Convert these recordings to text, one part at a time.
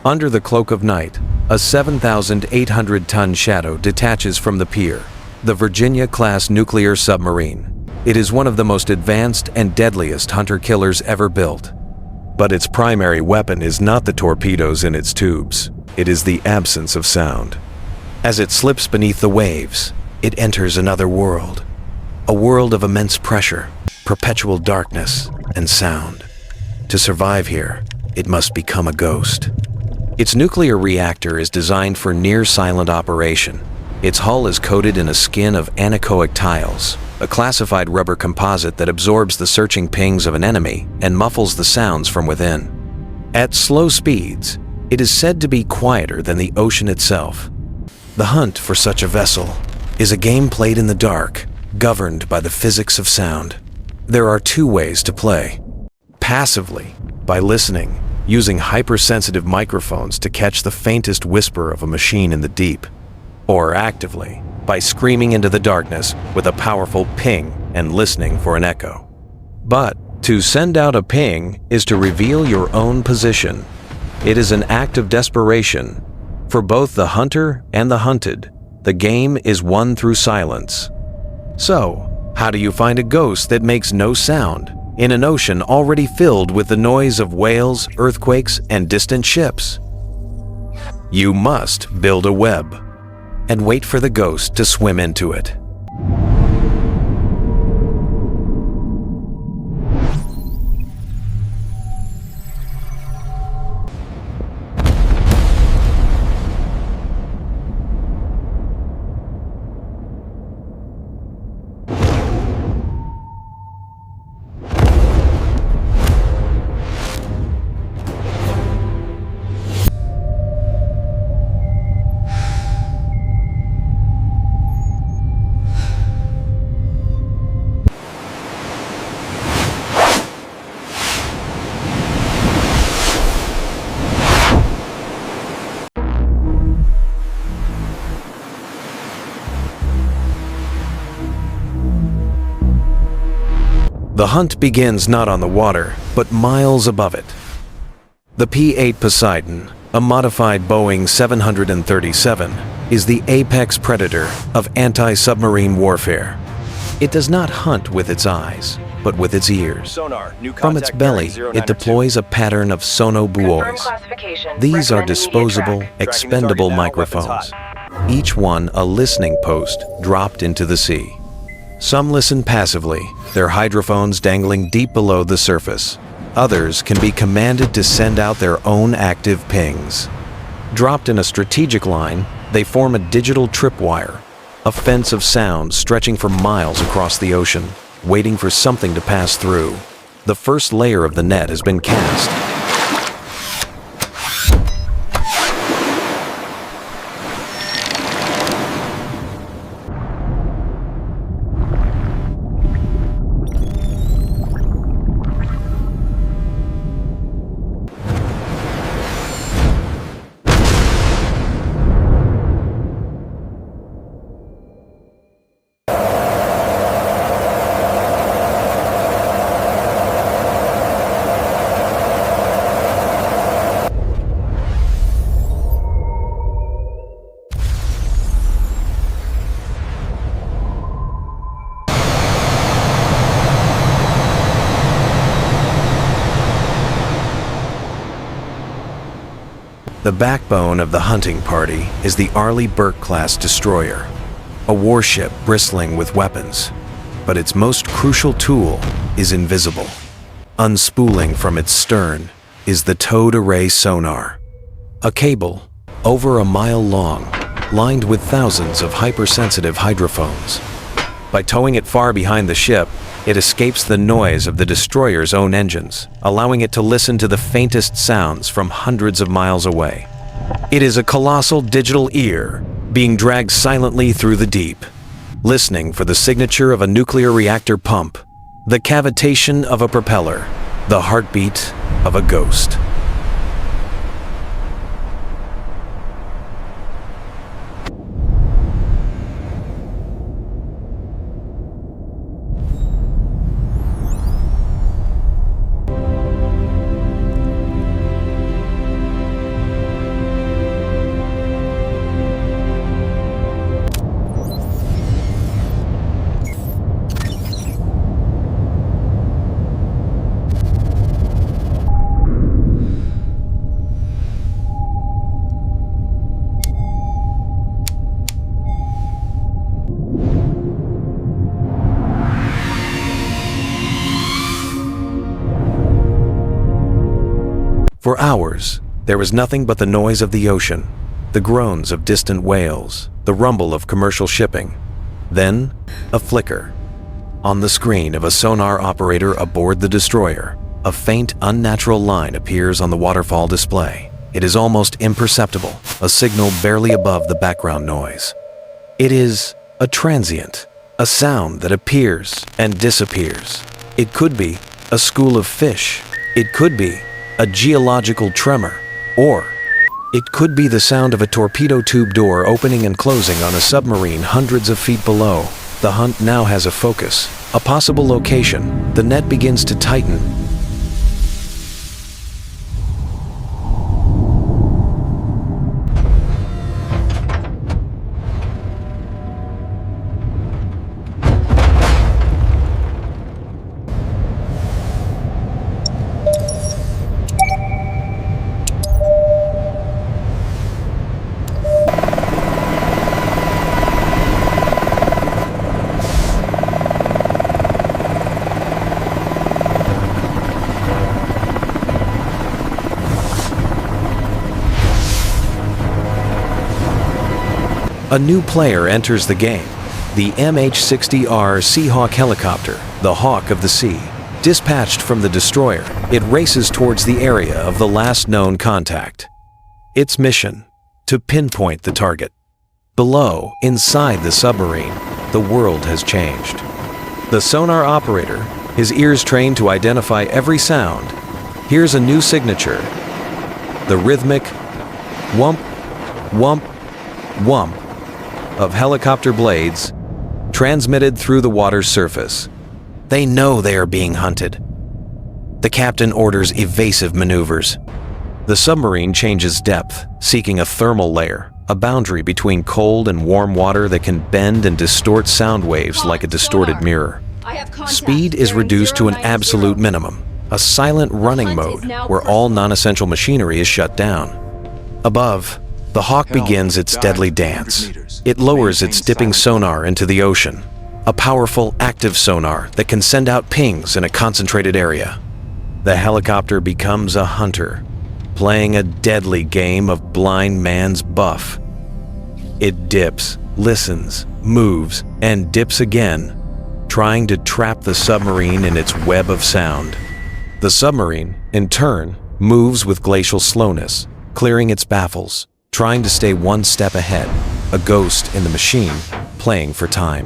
Under the cloak of night, a 7,800-ton shadow detaches from the pier, the Virginia-class nuclear submarine. It is one of the most advanced and deadliest hunter-killers ever built. But its primary weapon is not the torpedoes in its tubes. It is the absence of sound. As it slips beneath the waves, it enters another world. A world of immense pressure, perpetual darkness, and sound. To survive here, it must become a ghost. Its nuclear reactor is designed for near-silent operation. Its hull is coated in a skin of anechoic tiles, a classified rubber composite that absorbs the searching pings of an enemy and muffles the sounds from within. At slow speeds, it is said to be quieter than the ocean itself. The hunt for such a vessel is a game played in the dark, governed by the physics of sound. There are two ways to play. Passively, by listening, using hypersensitive microphones to catch the faintest whisper of a machine in the deep. Or actively, by screaming into the darkness with a powerful ping and listening for an echo. But to send out a ping is to reveal your own position. It is an act of desperation. For both the hunter and the hunted, the game is won through silence. So, how do you find a ghost that makes no sound in an ocean already filled with the noise of whales, earthquakes, and distant ships? You must build a web and wait for the ghost to swim into it. The hunt begins not on the water, but miles above it. The P-8 Poseidon, a modified Boeing 737, is the apex predator of anti-submarine warfare. It does not hunt with its eyes, but with its ears. Sonar, new From its belly, it deploys a pattern of sonobuoys. These are disposable, expendable microphones, each one a listening post dropped into the sea. Some listen passively, their hydrophones dangling deep below the surface. Others can be commanded to send out their own active pings. Dropped in a strategic line, they form a digital tripwire, a fence of sound stretching for miles across the ocean, waiting for something to pass through. The first layer of the net has been cast. The backbone of the hunting party is the Arleigh Burke-class destroyer, a warship bristling with weapons, but its most crucial tool is invisible. Unspooling from its stern is the towed array sonar, a cable over a mile long, lined with thousands of hypersensitive hydrophones. By towing it far behind the ship, it escapes the noise of the destroyer's own engines, allowing it to listen to the faintest sounds from hundreds of miles away. It is a colossal digital ear being dragged silently through the deep, listening for the signature of a nuclear reactor pump, the cavitation of a propeller, the heartbeat of a ghost. For hours, there was nothing but the noise of the ocean, the groans of distant whales, the rumble of commercial shipping. Then, a flicker. On the screen of a sonar operator aboard the destroyer, a faint, unnatural line appears on the waterfall display. It is almost imperceptible, a signal barely above the background noise. It is a transient, a sound that appears and disappears. It could be a school of fish. It could be a geological tremor, or it could be the sound of a torpedo tube door opening and closing on a submarine hundreds of feet below. The hunt now has a focus, a possible location. The net begins to tighten. A new player enters the game, the MH-60R Seahawk helicopter, the Hawk of the Sea. Dispatched from the destroyer, it races towards the area of the last known contact. Its mission, to pinpoint the target. Below, inside the submarine, the world has changed. The sonar operator, his ears trained to identify every sound, hears a new signature, the rhythmic whump, whump, whump of helicopter blades transmitted through the water's surface. They know they are being hunted. The captain orders evasive maneuvers. The submarine changes depth, seeking a thermal layer, a boundary between cold and warm water that can bend and distort sound waves like a distorted mirror. Speed is reduced to an absolute minimum, a silent running mode where all non-essential machinery is shut down. Above, the Hawk begins its deadly dance. It lowers its dipping sonar into the ocean, a powerful active sonar that can send out pings in a concentrated area. The helicopter becomes a hunter, playing a deadly game of blind man's buff. It dips, listens, moves, and dips again, trying to trap the submarine in its web of sound. The submarine, in turn, moves with glacial slowness, clearing its baffles, trying to stay one step ahead, a ghost in the machine, playing for time.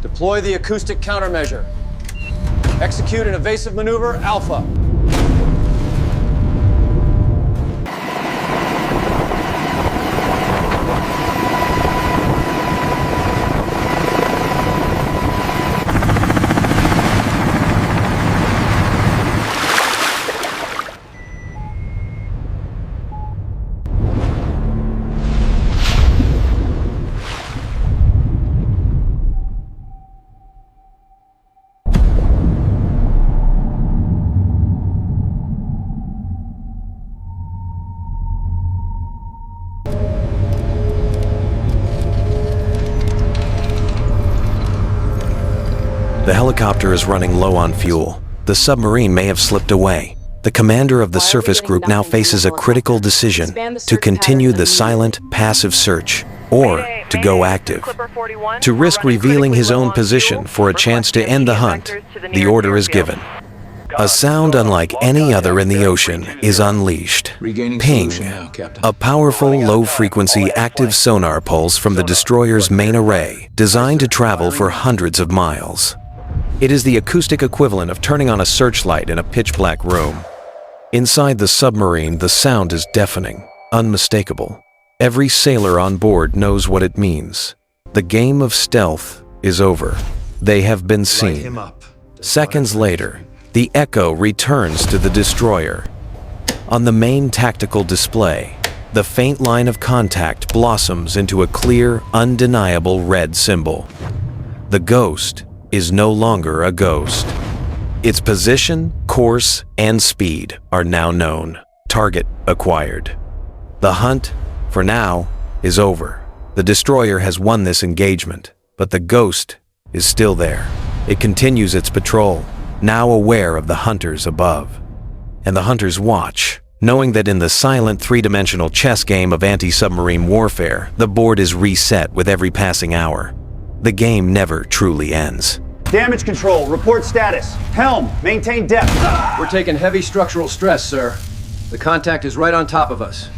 Deploy the acoustic countermeasure. Execute an evasive maneuver, Alpha. The helicopter is running low on fuel. The submarine may have slipped away. The commander of the surface group now faces a critical decision: to continue the silent, passive search, or to go active. To risk revealing his own position for a chance to end the hunt, the order is given. A sound unlike any other in the ocean is unleashed. Ping, a powerful low-frequency active sonar pulse from the destroyer's main array, designed to travel for hundreds of miles. It is the acoustic equivalent of turning on a searchlight in a pitch-black room. Inside the submarine, the sound is deafening, unmistakable. Every sailor on board knows what it means. The game of stealth is over. They have been seen. Seconds later, the echo returns to the destroyer. On the main tactical display, the faint line of contact blossoms into a clear, undeniable red symbol. The ghost is no longer a ghost. Its position, course, and speed are now known. Target acquired. The hunt, for now, is over. The destroyer has won this engagement, but the Ghost is still there. It continues its patrol, now aware of the hunters above. And the hunters watch, knowing that in the silent three-dimensional chess game of anti-submarine warfare, the board is reset with every passing hour. The game never truly ends. Damage control, report status. Helm, maintain depth. We're taking heavy structural stress, sir. The contact is right on top of us.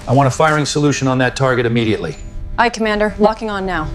I want a firing solution on that target immediately. Aye, Commander. Locking on now.